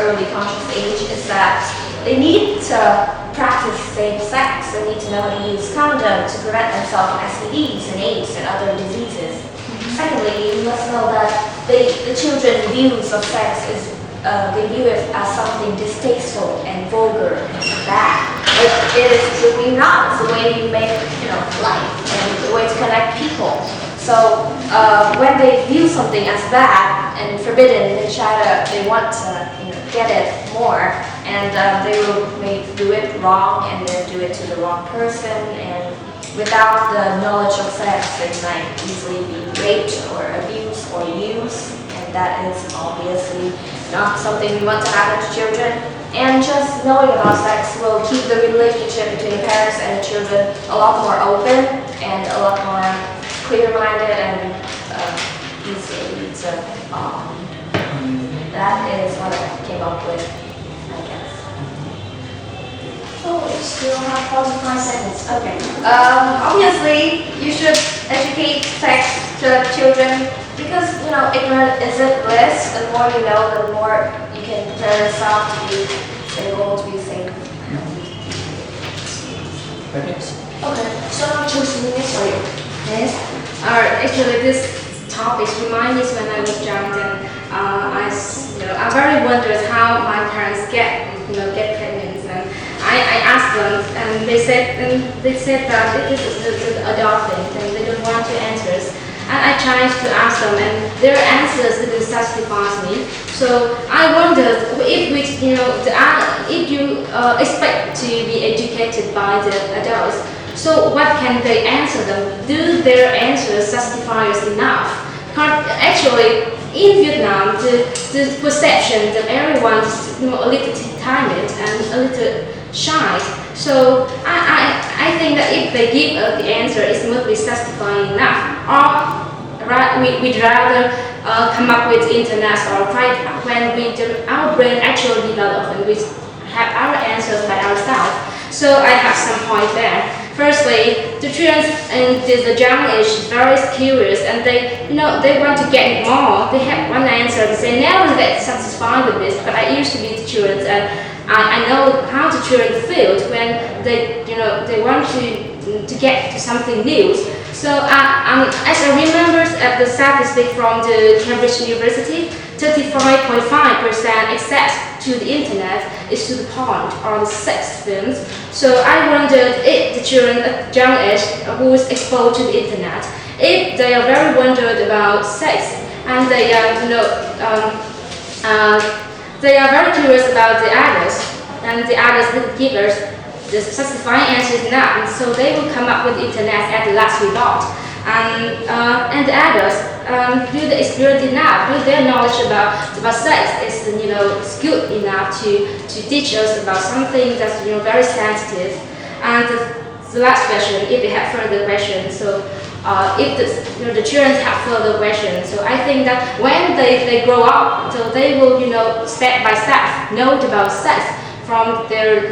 early conscious age is that they need to practice safe sex. They need to know how to use condom to prevent themselves from STDs and AIDS and other diseases. Secondly, you must know that the children's views of sex is they view it as something distasteful and vulgar and bad. But it is truly not. It's the way you make life and the way to connect people. So when they view something as bad and forbidden, they want to get it more, and they will may do it wrong and then do it to the wrong person. And without the knowledge of sex, they might easily be raped or abused or used, and that is obviously not something we want to happen to children. And just knowing about sex will keep the relationship between the parents and the children a lot more open and a lot more clear-minded and easily to that is what I came up with, I guess. Oh, we still have 45 seconds. Okay. Obviously, you should educate sex to children because ignorance isn't bliss. The more you know, the more you can prepare yourself to be able to be safe. Okay. Okay, so I'm choosing this for you. Yes. Actually, this topic reminds me when I was young, and I very wondered how my parents get pregnant, and I asked them, and they said that it is adopting, and they don't want to answer. And I tried to ask them, and their answers didn't satisfy me. So I wondered if you expect to be educated by the adults. So what can they answer them? Do their answers satisfy us enough? Because actually, in Vietnam, the perception that everyone is a little timid and a little shy. So I think that if they give us the answer, it must be satisfying enough. Or we'd rather come up with internet or fight when our brain actually develops and we have our answers by ourselves. So I have some point there. Firstly, the children in the young age is very curious, and they want to get more. They have one answer. They never get satisfied with this. But I used to be the children, and I know how the children feel when they want to get to something new. So as I remember at the statistic from the Cambridge University, 35.5% access to the internet is to the porn or the sex films. So I wondered if the children at young age who is exposed to the internet, if they are very wondered about sex and they are very curious about the others, and the others didn't give us the satisfying answers enough, and so they will come up with the internet at the last resort. And the others do the experience enough, do their knowledge about sex is good enough to teach us about something that's very sensitive. And the last question, if they have further questions, so if the children have further questions, so I think that when they grow up, so they will step by step know about sex from their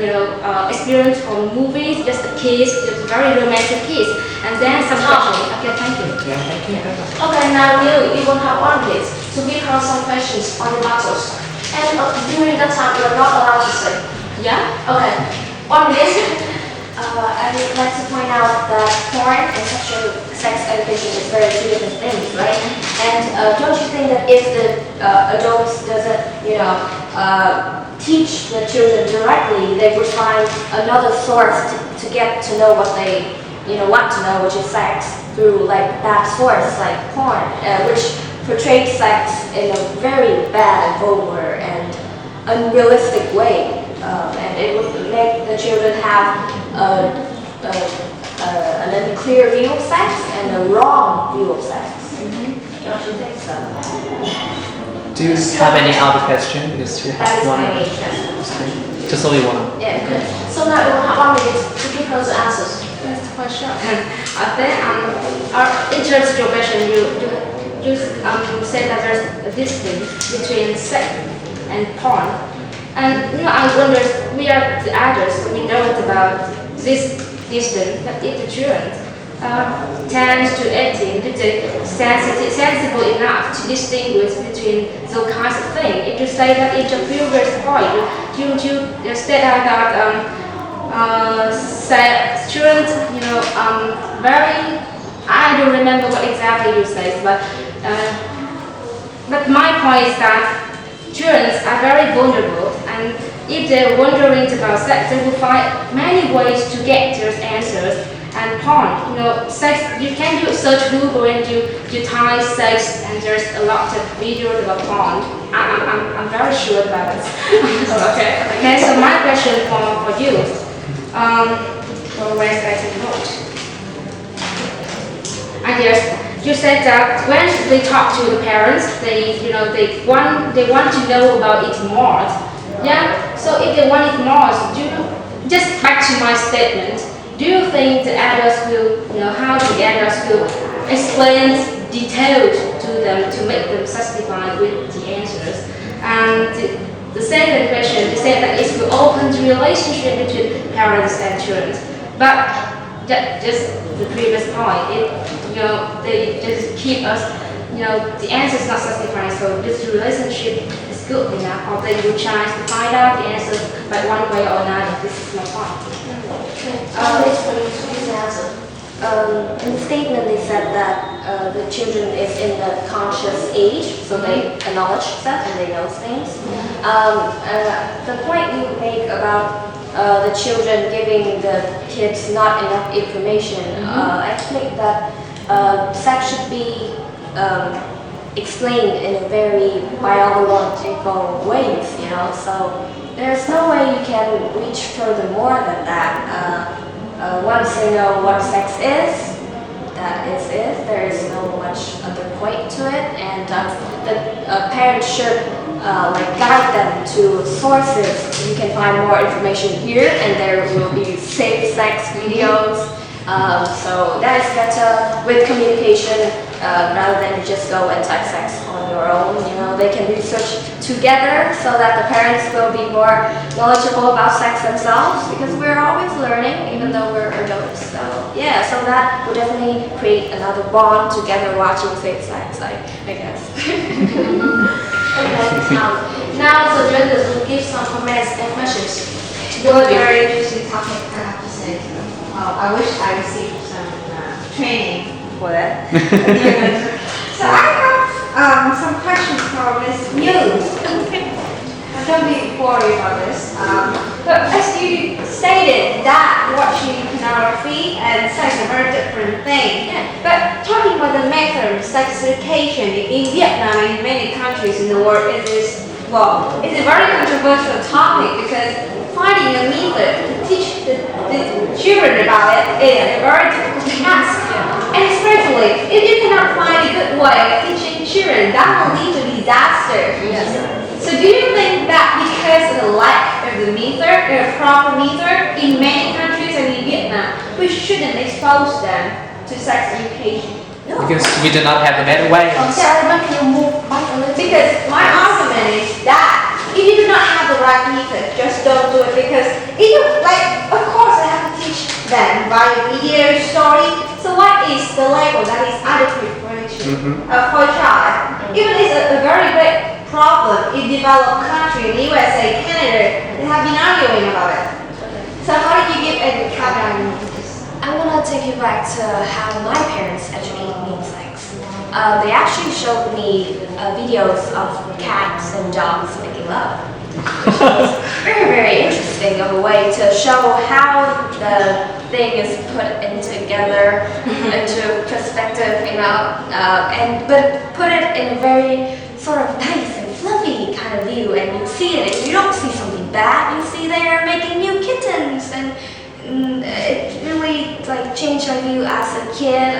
experience from movies, just a kiss, just very romantic kiss, and then some questions. Okay, thank you. Yeah, thank you. Okay, now you will have 1 minute to give her some questions on the battles. And during that time, you are not allowed to say. Yeah? Okay, 1 minute. I would like to point out that porn and sexual sex education is very two different things, right? And don't you think that if the adults doesn't, teach the children directly, they would find another source to get to know what they, want to know, which is sex, through like that source, like porn, which portrays sex in a very bad, vulgar, and unrealistic way. And it would make the children have an unclear view of sex and a wrong view of sex. Don't you think so? Do you have any other question? Because you That have is one. my question. Just only one. Yeah, good. So now you will have 1 minute to give her the answers. That's the question. In terms of your question, you said that there's a distinction between sex and porn. And I wonder, we are the adults, we know about this distance, but if the children, 10 to 18, sensible enough to distinguish between those kinds of things. If you say that in the previous point, you state out that students, very, I don't remember what exactly you said, but my point is that students are very vulnerable, and if they're wondering about sex, they will find many ways to get those answers. And porn, sex, you can do search Google and you type sex, and there's a lot of videos about porn. I'm very sure about it. Okay, so my question for you, where's I can note? I guess you said that when they talk to the parents, they want to know about it more. Yeah. So if they want it more, just back to my statement. Do you think the adults will, how the adults will explain details to them to make them satisfied with the answers? And the second question, they said that it will open the relationship between parents and children. But just the previous point, they just keep us, the answer is not satisfying, so this relationship is good enough, or they will try to find out the answer by one way or another. This is my point. In the statement they said that the children is in the conscious age, so they acknowledge stuff and they know things. The point you make about the children giving the kids not enough information, I think that sex should be explained in a very biological ways, so there's no way you can reach further more than that. Once they know what sex is, that is it. There is no much other point to it, and the parents should guide them to sources. You can find more information here, and there will be safe sex videos. So that is better with communication rather than just go and type sex on your own. They can research together so that the parents will be more knowledgeable about sex themselves, because we're always learning even though we're adults. So yeah, so that would definitely create another bond together watching safe sex, I guess. Okay, now the judges will give some comments and questions. It was a very interesting topic, I have to say. I wish I received some training for that. So I have some questions for Ms. Nhu. Don't be worried about this. But as you stated that watching pornography and sex are very different things. But talking about the method of sex education in Vietnam and in many countries in the world, it's a very controversial topic, because finding a method to teach the children about it is a very difficult task. And especially, if you cannot find a good way of teaching children, that will lead to disaster. So do you think that because of the lack of the method, a proper method in many countries and in Vietnam, we shouldn't expose them to sex education? Because we do not have the better way. Because my argument is that if you do not have the right method, just don't do it, because of course I have to teach them by video story. So what is the level that is adequate for a child? Even it's a very big problem in developed countries, in USA, Canada, they have been arguing about it. So how did you give a caveat on this? I'm gonna take you back to how my parents educated me in sex. They actually showed me videos of cats and dogs making love. Which was very, very interesting of a way to show how the thing is put in together into perspective, but put it in a very sort of nice and fluffy kind of view, and you see it, and you don't see something bad, you see they're making new kittens, and it really changed my view as a kid.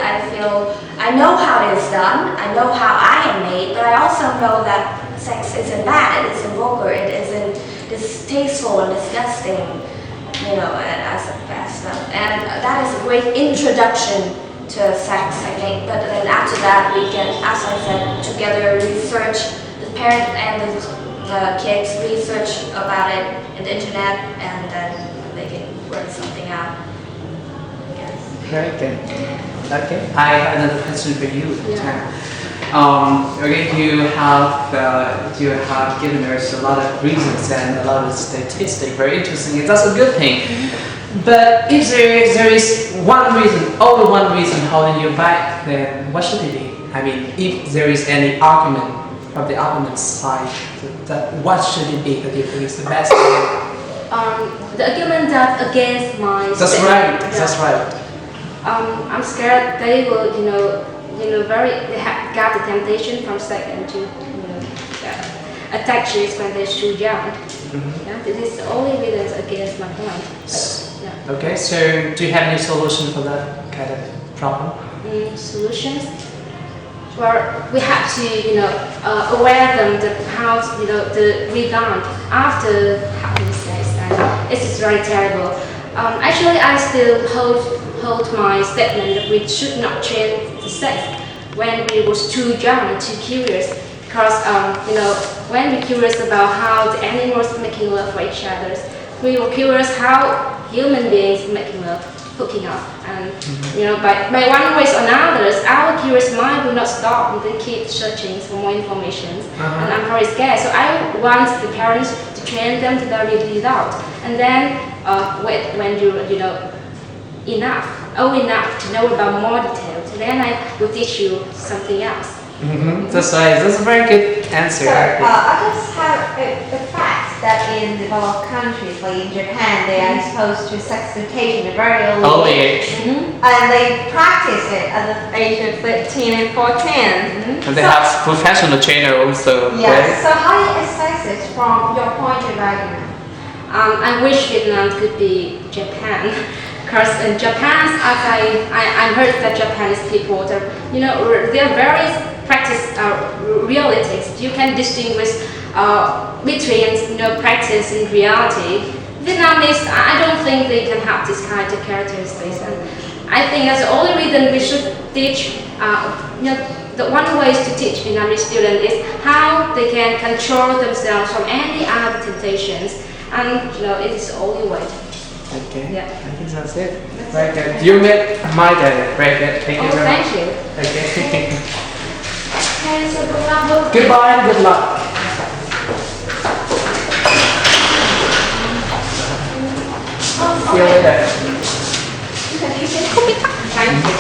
I know how it is done, I know how I am made, but I also know that sex isn't bad, it isn't vulgar, it isn't distasteful and disgusting, as a bad stuff. And that is a great introduction to sex, I think. But then after that, we can, as I said, together research, the parents and the kids research about it in the internet, and then they can work something out, I guess. Very good. Okay, I have another question for you. Yeah. Okay, you have given us a lot of reasons and a lot of statistics. Very interesting. And that's a good thing. But if there is one reason, only one reason holding you back, then what should it be? I mean, if there is any argument from the opponent's side, that what should it be that you think is the best? The argument that against my That's statement, right. yeah. That's right. I'm scared they will, they have got the temptation from second to, attack Chinese when they're too young. Yeah, this is the only reason against my point. Yeah. Okay, so do you have any solution for that kind of problem? Solutions. Well, we have to, aware them that how, the rebound after having sex, and it is very terrible. Actually, I still hold my statement that we should not change the sex when we was too young, too curious. Because, when we're curious about how the animals making love for each other, we were curious how human beings making love, hooking up. And, by one way or another, our curious mind will not stop and then keep searching for more information. And I'm very scared. So I want the parents to train them to read out. And then, when old enough to know about more details, then I will teach you something else. That's right. That's a very good answer. So, I just have the fact that in developed countries, like in Japan, they are exposed to sex education at a very early age. And they practice it at the age of 13 and 14. And they have professional trainer also. Yes. Right? So how do you assess it from your point of argument? I wish Vietnam could be Japan. Because in Japan, as I heard that Japanese people, they are very practice realities. You can distinguish between practice and reality. Vietnamese, I don't think they can have this kind of characteristics, and I think that's the only reason we should teach. The one way to teach Vietnamese students is how they can control themselves from any other temptations, and it is the only way. Okay. Yeah. I think that's it. Very good. You made my day. Very good. Thank you very much. Thank you. Okay. Okay, so good luck. Goodbye and good luck. See you later. You can come back. Thank you.